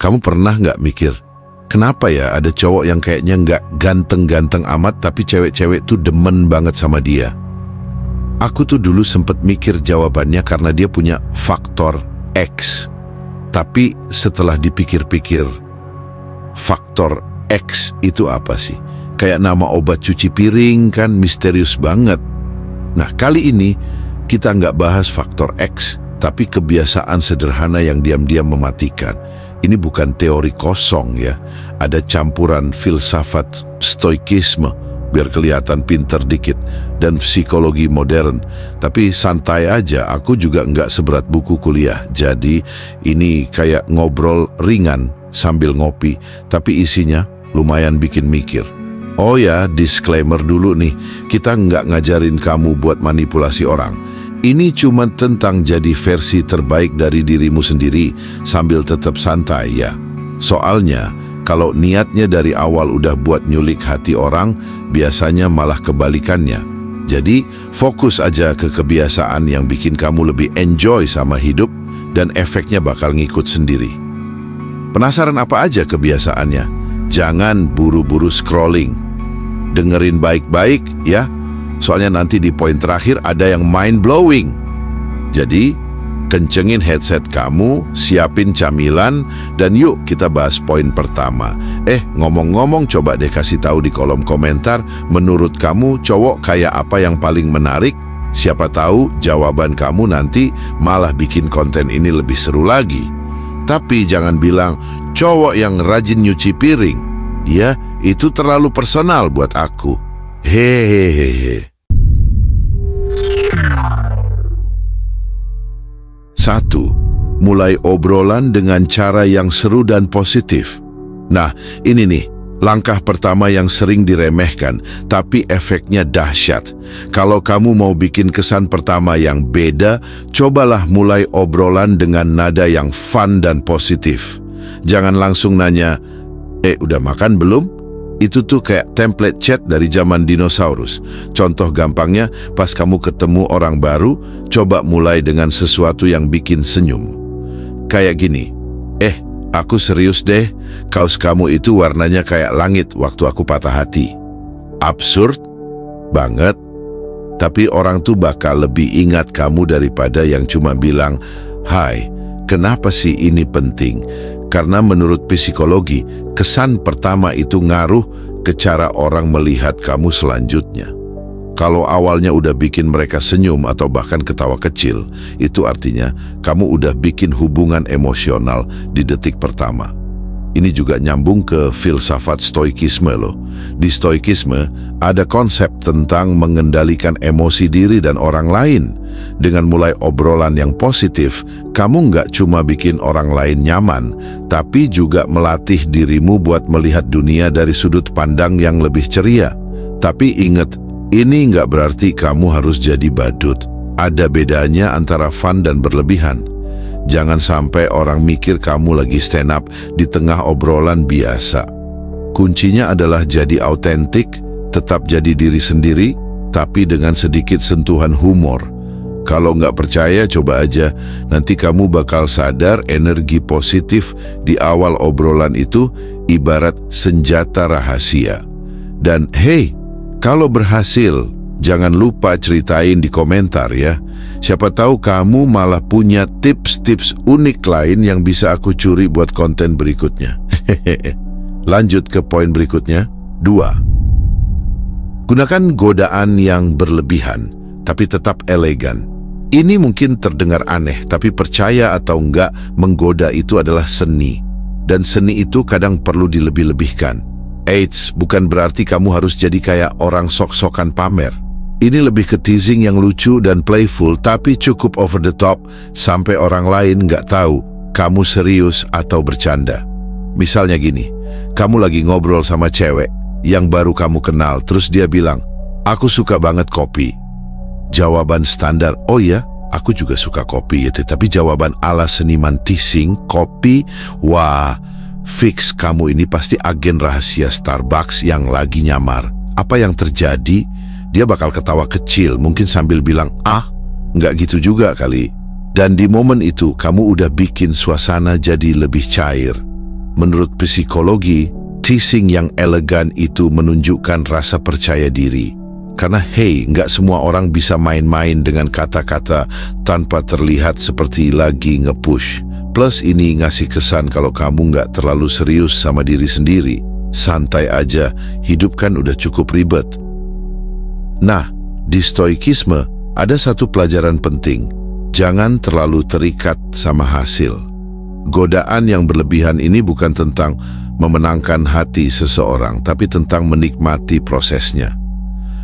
Kamu pernah nggak mikir, kenapa ya ada cowok yang kayaknya nggak ganteng-ganteng amat tapi cewek-cewek tuh demen banget sama dia? Aku tuh dulu sempet mikir jawabannya karena dia punya faktor X. Tapi setelah dipikir-pikir, faktor X itu apa sih? Kayak nama obat cuci piring kan, misterius banget. Nah, kali ini kita nggak bahas faktor X, tapi kebiasaan sederhana yang diam-diam mematikan. Ini bukan teori kosong ya, ada campuran filsafat stoikisme, biar kelihatan pinter dikit, dan psikologi modern. Tapi santai aja, aku juga nggak seberat buku kuliah. Jadi ini kayak ngobrol ringan sambil ngopi, tapi isinya lumayan bikin mikir. Oh ya, disclaimer dulu nih, kita nggak ngajarin kamu buat manipulasi orang. Ini cuma tentang jadi versi terbaik dari dirimu sendiri sambil tetap santai ya. Soalnya, kalau niatnya dari awal udah buat nyulik hati orang, biasanya malah kebalikannya. Jadi, fokus aja ke kebiasaan yang bikin kamu lebih enjoy sama hidup dan efeknya bakal ngikut sendiri. Penasaran apa aja kebiasaannya? Jangan buru-buru scrolling. Dengerin baik-baik ya. Soalnya nanti di poin terakhir ada yang mind-blowing. Jadi, kencengin headset kamu, siapin camilan, dan yuk kita bahas poin pertama. Ngomong-ngomong, coba deh kasih tahu di kolom komentar, menurut kamu cowok kayak apa yang paling menarik? Siapa tahu jawaban kamu nanti malah bikin konten ini lebih seru lagi. Tapi jangan bilang, cowok yang rajin nyuci piring. Ya, itu terlalu personal buat aku. Hehehe. 1. Mulai obrolan dengan cara yang seru dan positif. Nah, ini nih, langkah pertama yang sering diremehkan, tapi efeknya dahsyat. Kalau kamu mau bikin kesan pertama yang beda, cobalah mulai obrolan dengan nada yang fun dan positif. Jangan langsung nanya, udah makan belum? Itu tuh kayak template chat dari zaman dinosaurus. Contoh gampangnya, pas kamu ketemu orang baru, coba mulai dengan sesuatu yang bikin senyum. Kayak gini, aku serius deh, kaos kamu itu warnanya kayak langit waktu aku patah hati. Absurd banget, tapi orang tuh bakal lebih ingat kamu daripada yang cuma bilang, "Hai, kenapa sih ini penting?" Karena menurut psikologi, kesan pertama itu ngaruh ke cara orang melihat kamu selanjutnya. Kalau awalnya udah bikin mereka senyum atau bahkan ketawa kecil, itu artinya kamu udah bikin hubungan emosional di detik pertama. Ini juga nyambung ke filsafat stoikisme loh. Di stoikisme ada konsep tentang mengendalikan emosi diri dan orang lain. Dengan mulai obrolan yang positif, kamu nggak cuma bikin orang lain nyaman, tapi juga melatih dirimu buat melihat dunia dari sudut pandang yang lebih ceria. Tapi ingat, ini nggak berarti kamu harus jadi badut. Ada bedanya antara fun dan berlebihan. Jangan sampai orang mikir kamu lagi stand up di tengah obrolan biasa. Kuncinya adalah jadi autentik, tetap jadi diri sendiri, tapi dengan sedikit sentuhan humor. Kalau nggak percaya, coba aja. Nanti kamu bakal sadar energi positif di awal obrolan itu ibarat senjata rahasia. Dan kalau berhasil, jangan lupa ceritain di komentar ya. Siapa tahu kamu malah punya tips-tips unik lain yang bisa aku curi buat konten berikutnya. Lanjut ke poin berikutnya. 2. Gunakan godaan yang berlebihan, tapi tetap elegan. Ini mungkin terdengar aneh, tapi percaya atau enggak, menggoda itu adalah seni. Dan seni itu kadang perlu dilebih-lebihkan. Bukan berarti kamu harus jadi kayak orang sok-sokan pamer. Ini lebih ke teasing yang lucu dan playful, tapi cukup over the top sampai orang lain nggak tahu kamu serius atau bercanda. Misalnya gini, kamu lagi ngobrol sama cewek yang baru kamu kenal, terus dia bilang, "Aku suka banget kopi." Jawaban standar, "Oh ya, aku juga suka kopi." Tapi jawaban ala seniman teasing, kopi, wah, fix kamu ini pasti agen rahasia Starbucks yang lagi nyamar. Apa yang terjadi? Dia bakal ketawa kecil, mungkin sambil bilang, nggak gitu juga kali. Dan di momen itu, kamu udah bikin suasana jadi lebih cair. menurut psikologi, teasing yang elegan itu menunjukkan rasa percaya diri. Karena nggak semua orang bisa main-main dengan kata-kata tanpa terlihat seperti lagi nge-push. Plus ini ngasih kesan kalau kamu nggak terlalu serius sama diri sendiri. Santai aja, hidup kan udah cukup ribet. Nah, di stoikisme ada satu pelajaran penting. Jangan terlalu terikat sama hasil. Godaan yang berlebihan ini bukan tentang memenangkan hati seseorang, tapi tentang menikmati prosesnya.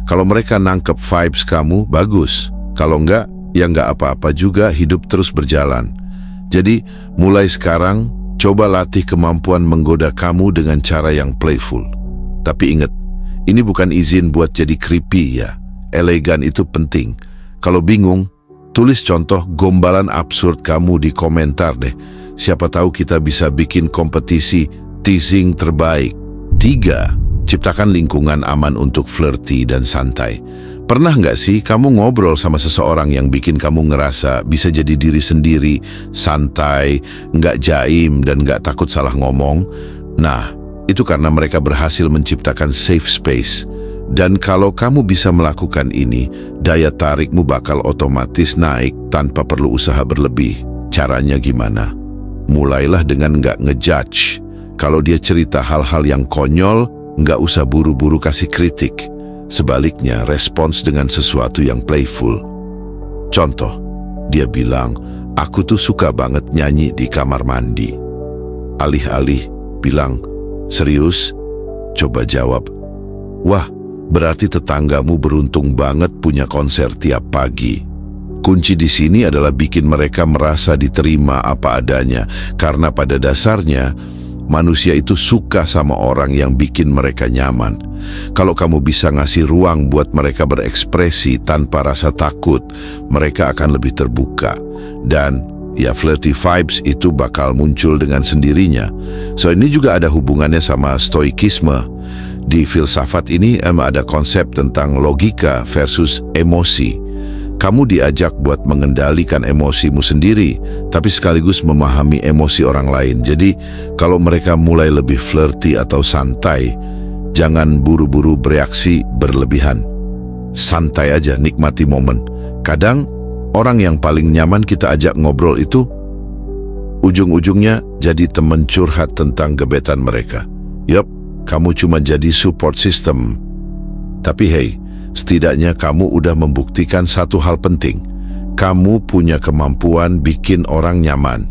Kalau mereka nangkep vibes kamu, bagus. Kalau enggak, ya enggak apa-apa juga, hidup terus berjalan. Jadi, mulai sekarang, coba latih kemampuan menggoda kamu dengan cara yang playful. Tapi ingat, ini bukan izin buat jadi creepy ya. Elegan itu penting. Kalau bingung, tulis contoh gombalan absurd kamu di komentar deh. Siapa tahu kita bisa bikin kompetisi teasing terbaik. 3. Ciptakan lingkungan aman untuk flirty dan santai. Pernah nggak sih kamu ngobrol sama seseorang yang bikin kamu ngerasa bisa jadi diri sendiri, santai, nggak jaim, dan nggak takut salah ngomong? Nah, itu karena mereka berhasil menciptakan safe space. Dan kalau kamu bisa melakukan ini, daya tarikmu bakal otomatis naik tanpa perlu usaha berlebih. Caranya gimana? Mulailah dengan nggak ngejudge. Kalau dia cerita hal-hal yang konyol, nggak usah buru-buru kasih kritik. Sebaliknya, respons dengan sesuatu yang playful. Contoh, dia bilang, aku tuh suka banget nyanyi di kamar mandi. Alih-alih bilang, serius? Coba jawab, wah, berarti tetanggamu beruntung banget punya konser tiap pagi. Kunci di sini adalah bikin mereka merasa diterima apa adanya, karena pada dasarnya manusia itu suka sama orang yang bikin mereka nyaman. Kalau kamu bisa ngasih ruang buat mereka berekspresi tanpa rasa takut, mereka akan lebih terbuka. Dan ya, flirty vibes itu bakal muncul dengan sendirinya. So ini juga ada hubungannya sama stoikisme. Di filsafat ini ada konsep tentang logika versus emosi. Kamu diajak buat mengendalikan emosimu sendiri, tapi sekaligus memahami emosi orang lain. Jadi, kalau mereka mulai lebih flirty atau santai, jangan buru-buru bereaksi berlebihan. Santai aja, nikmati momen. Kadang, orang yang paling nyaman kita ajak ngobrol itu, ujung-ujungnya jadi teman curhat tentang gebetan mereka. Yup, kamu cuma jadi support system. Tapi setidaknya kamu udah membuktikan satu hal penting. Kamu punya kemampuan bikin orang nyaman.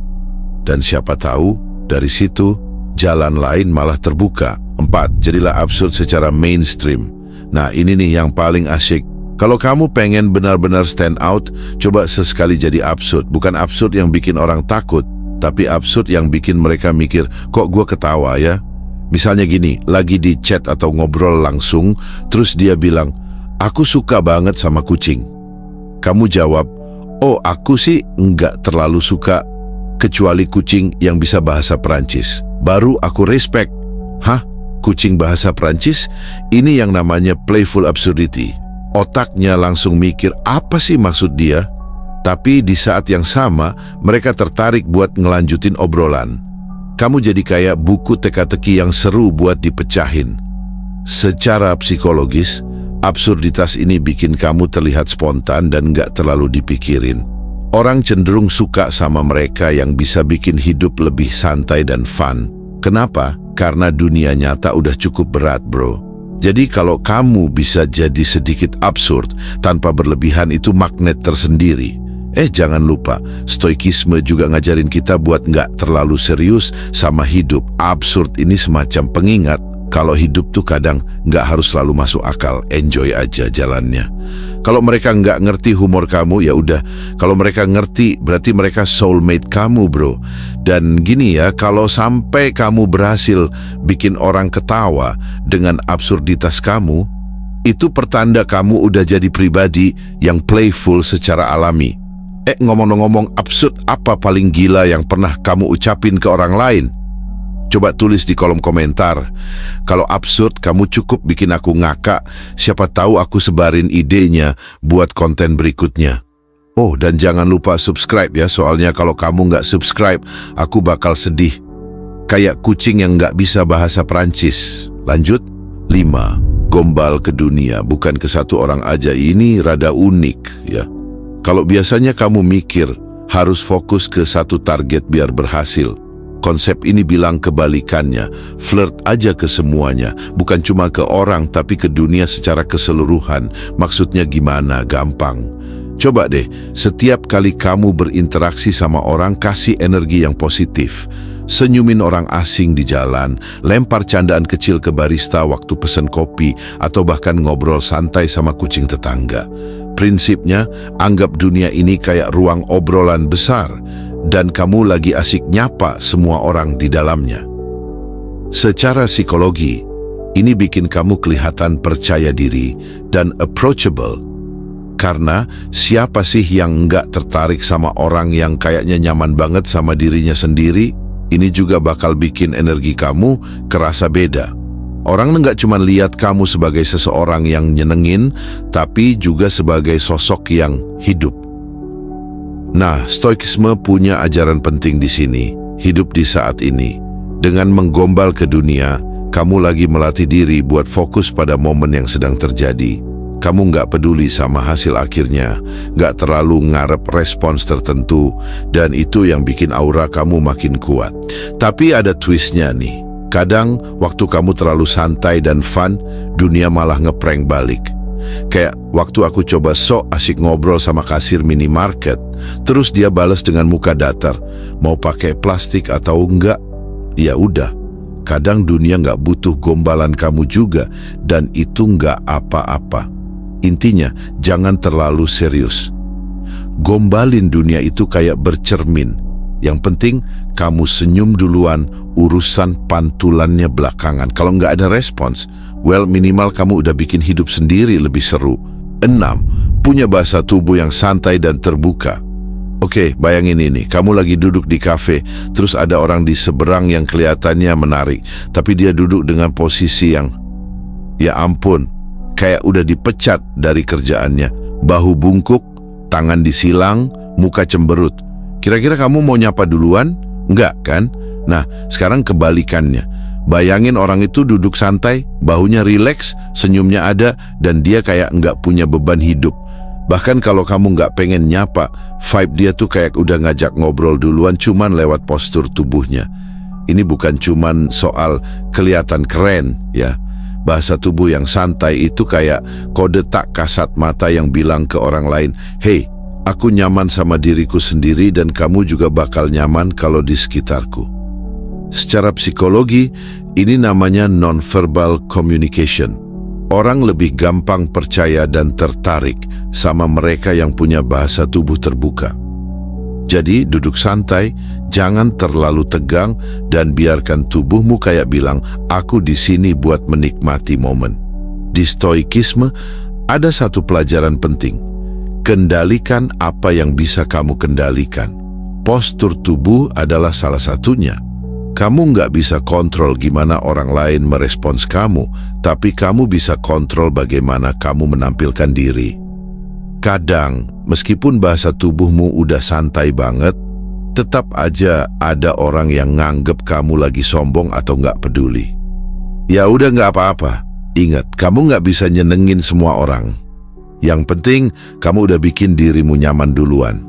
Dan siapa tahu, dari situ, jalan lain malah terbuka. 4. Jadilah absurd secara mainstream. Nah, ini nih yang paling asyik. Kalau kamu pengen benar-benar stand out, coba sesekali jadi absurd. Bukan absurd yang bikin orang takut, tapi absurd yang bikin mereka mikir, kok gue ketawa ya? Misalnya gini, lagi di chat atau ngobrol langsung, terus dia bilang, aku suka banget sama kucing. Kamu jawab, oh aku sih nggak terlalu suka, kecuali kucing yang bisa bahasa Perancis. Baru aku respect. Hah? Kucing bahasa Perancis? Ini yang namanya playful absurdity. Otaknya langsung mikir, apa sih maksud dia? Tapi di saat yang sama, mereka tertarik buat ngelanjutin obrolan. Kamu jadi kayak buku teka-teki yang seru buat dipecahin. Secara psikologis, absurditas ini bikin kamu terlihat spontan dan nggak terlalu dipikirin. Orang cenderung suka sama mereka yang bisa bikin hidup lebih santai dan fun. Kenapa? Karena dunia nyata udah cukup berat, bro. Jadi kalau kamu bisa jadi sedikit absurd tanpa berlebihan, itu magnet tersendiri. Jangan lupa, stoikisme juga ngajarin kita buat nggak terlalu serius sama hidup. Absurd ini semacam pengingat kalau hidup tuh kadang nggak harus selalu masuk akal. Enjoy aja jalannya. Kalau mereka nggak ngerti humor kamu, ya udah. Kalau mereka ngerti, berarti mereka soulmate kamu, bro. Dan gini ya, kalau sampai kamu berhasil bikin orang ketawa dengan absurditas kamu, itu pertanda kamu udah jadi pribadi yang playful secara alami. Ngomong-ngomong, absurd apa paling gila yang pernah kamu ucapin ke orang lain? Coba tulis di kolom komentar. Kalau absurd kamu cukup bikin aku ngakak, siapa tahu aku sebarin idenya buat konten berikutnya. Oh, dan jangan lupa subscribe ya, soalnya kalau kamu nggak subscribe, aku bakal sedih. kayak kucing yang nggak bisa bahasa Prancis. Lanjut. 5. Gombal ke dunia, bukan ke satu orang aja. Ini rada unik ya. Kalau biasanya kamu mikir harus fokus ke satu target biar berhasil, konsep ini bilang kebalikannya. Flirt aja ke semuanya, bukan cuma ke orang tapi ke dunia secara keseluruhan. Maksudnya gimana? Gampang. Coba deh, setiap kali kamu berinteraksi sama orang, kasih energi yang positif. Senyumin orang asing di jalan, lempar candaan kecil ke barista waktu pesen kopi, atau bahkan ngobrol santai sama kucing tetangga. Prinsipnya, anggap dunia ini kayak ruang obrolan besar, dan kamu lagi asik nyapa semua orang di dalamnya. Secara psikologi, ini bikin kamu kelihatan percaya diri dan approachable. Karena siapa sih yang nggak tertarik sama orang yang kayaknya nyaman banget sama dirinya sendiri? Ini juga bakal bikin energi kamu kerasa beda. Orang nggak cuma lihat kamu sebagai seseorang yang nyenengin, tapi juga sebagai sosok yang hidup. Nah, Stoikisme punya ajaran penting di sini. Hidup di saat ini. Dengan menggombal ke dunia, kamu lagi melatih diri buat fokus pada momen yang sedang terjadi. Kamu nggak peduli sama hasil akhirnya, nggak terlalu ngarep respons tertentu, dan itu yang bikin aura kamu makin kuat. Tapi ada twistnya nih. Kadang waktu kamu terlalu santai dan fun, dunia malah ngeprank balik. Kayak waktu aku coba sok asik ngobrol sama kasir minimarket, terus dia balas dengan muka datar, mau pakai plastik atau enggak? Ya udah, kadang dunia nggak butuh gombalan kamu juga, dan itu nggak apa-apa. Intinya, jangan terlalu serius. Gombalin dunia itu kayak bercermin. Yang penting, kamu senyum duluan, urusan pantulannya belakangan. Kalau nggak ada respons, well, minimal kamu udah bikin hidup sendiri lebih seru. 6. Punya bahasa tubuh yang santai dan terbuka. Oke, bayangin ini, kamu lagi duduk di kafe, terus ada orang di seberang yang kelihatannya menarik, tapi dia duduk dengan posisi yang, ya ampun, kayak udah dipecat dari kerjaannya. Bahu bungkuk, tangan disilang, muka cemberut. Kira-kira kamu mau nyapa duluan? Enggak kan? Nah, sekarang kebalikannya. Bayangin orang itu duduk santai, bahunya rileks, senyumnya ada, dan dia kayak nggak punya beban hidup. Bahkan kalau kamu nggak pengen nyapa, vibe dia tuh kayak udah ngajak ngobrol duluan cuman lewat postur tubuhnya. Ini bukan cuman soal kelihatan keren, ya. Bahasa tubuh yang santai itu kayak kode tak kasat mata yang bilang ke orang lain, "Hey, aku nyaman sama diriku sendiri dan kamu juga bakal nyaman kalau di sekitarku." Secara psikologi, ini namanya non-verbal communication. Orang lebih gampang percaya dan tertarik sama mereka yang punya bahasa tubuh terbuka. Jadi, duduk santai, jangan terlalu tegang, dan biarkan tubuhmu kayak bilang, aku di sini buat menikmati momen. Di Stoikisme, ada satu pelajaran penting. Kendalikan apa yang bisa kamu kendalikan. Postur tubuh adalah salah satunya. Kamu nggak bisa kontrol gimana orang lain merespons kamu, tapi kamu bisa kontrol bagaimana kamu menampilkan diri. Kadang, meskipun bahasa tubuhmu udah santai banget, tetap aja ada orang yang nganggep kamu lagi sombong atau nggak peduli. Ya udah nggak apa-apa. Ingat, kamu nggak bisa nyenengin semua orang. Yang penting, kamu udah bikin dirimu nyaman duluan.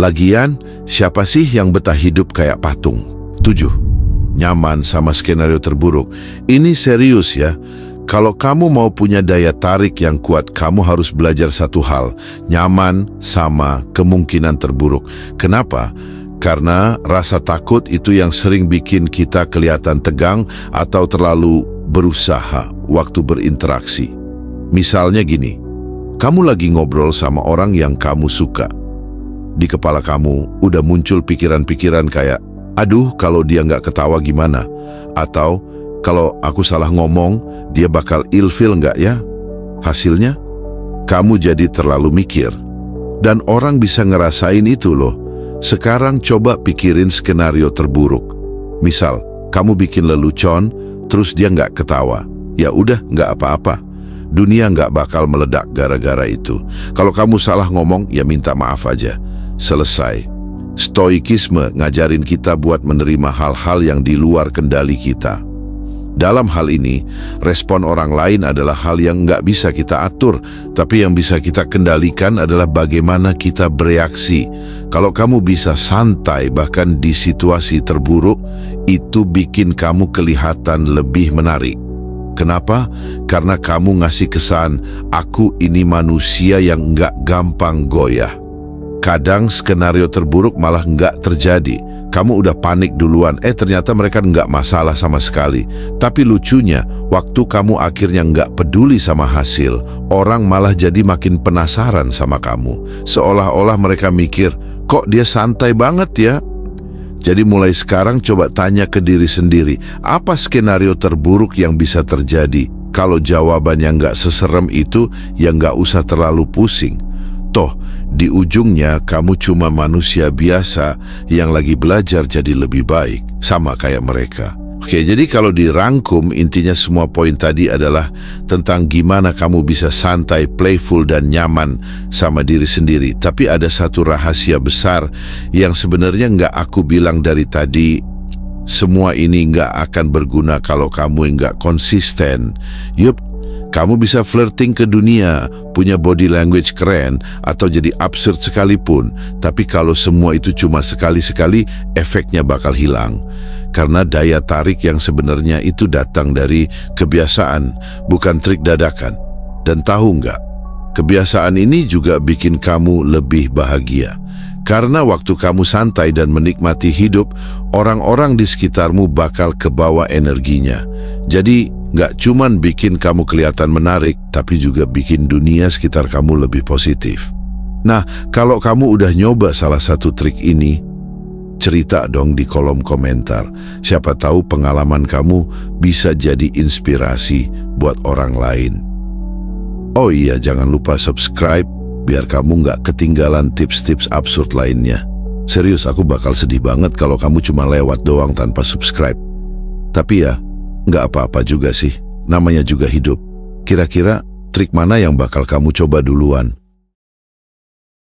Lagian, siapa sih yang betah hidup kayak patung? 7. Nyaman sama skenario terburuk. Ini serius ya. Kalau kamu mau punya daya tarik yang kuat, kamu harus belajar satu hal, nyaman sama kemungkinan terburuk. Kenapa? Karena rasa takut itu yang sering bikin kita kelihatan tegang atau terlalu berusaha waktu berinteraksi. Misalnya gini, kamu lagi ngobrol sama orang yang kamu suka. Di kepala kamu udah muncul pikiran-pikiran kayak, aduh kalau dia nggak ketawa gimana? Atau, kalau aku salah ngomong, dia bakal ilfil nggak ya? Hasilnya, kamu jadi terlalu mikir. Dan orang bisa ngerasain itu loh. Sekarang coba pikirin skenario terburuk. Misal, kamu bikin lelucon, terus dia nggak ketawa. Ya udah, nggak apa-apa. Dunia nggak bakal meledak gara-gara itu. Kalau kamu salah ngomong, ya minta maaf aja. Selesai. Stoikisme ngajarin kita buat menerima hal-hal yang di luar kendali kita. Dalam hal ini, respon orang lain adalah hal yang nggak bisa kita atur, tapi yang bisa kita kendalikan adalah bagaimana kita bereaksi. Kalau kamu bisa santai bahkan di situasi terburuk, itu bikin kamu kelihatan lebih menarik. Kenapa? Karena kamu ngasih kesan, aku ini manusia yang nggak gampang goyah. Kadang skenario terburuk malah nggak terjadi. Kamu udah panik duluan, ternyata mereka nggak masalah sama sekali. Tapi lucunya, waktu kamu akhirnya nggak peduli sama hasil, orang malah jadi makin penasaran sama kamu. Seolah-olah mereka mikir, kok dia santai banget ya? Jadi mulai sekarang coba tanya ke diri sendiri, apa skenario terburuk yang bisa terjadi? Kalau jawabannya nggak seserem itu, ya nggak usah terlalu pusing. Toh, di ujungnya kamu cuma manusia biasa yang lagi belajar jadi lebih baik, sama kayak mereka. Oke, jadi kalau dirangkum, intinya semua poin tadi adalah tentang gimana kamu bisa santai, playful, dan nyaman sama diri sendiri. Tapi ada satu rahasia besar yang sebenarnya nggak aku bilang dari tadi. Semua ini nggak akan berguna kalau kamu nggak konsisten. Yup, kamu bisa flirting ke dunia, punya body language keren, atau jadi absurd sekalipun. Tapi kalau semua itu cuma sekali-sekali, efeknya bakal hilang. Karena daya tarik yang sebenarnya itu datang dari kebiasaan, bukan trik dadakan. Dan tahu nggak, kebiasaan ini juga bikin kamu lebih bahagia. Karena waktu kamu santai dan menikmati hidup, orang-orang di sekitarmu bakal kebawa energinya. Jadi, nggak cuman bikin kamu kelihatan menarik, tapi juga bikin dunia sekitar kamu lebih positif. Nah, kalau kamu udah nyoba salah satu trik ini, cerita dong di kolom komentar. Siapa tahu pengalaman kamu bisa jadi inspirasi buat orang lain. Oh iya, jangan lupa subscribe, biar kamu nggak ketinggalan tips-tips absurd lainnya. Serius, aku bakal sedih banget kalau kamu cuma lewat doang tanpa subscribe. Tapi ya, nggak apa-apa juga sih, namanya juga hidup. Kira-kira trik mana yang bakal kamu coba duluan?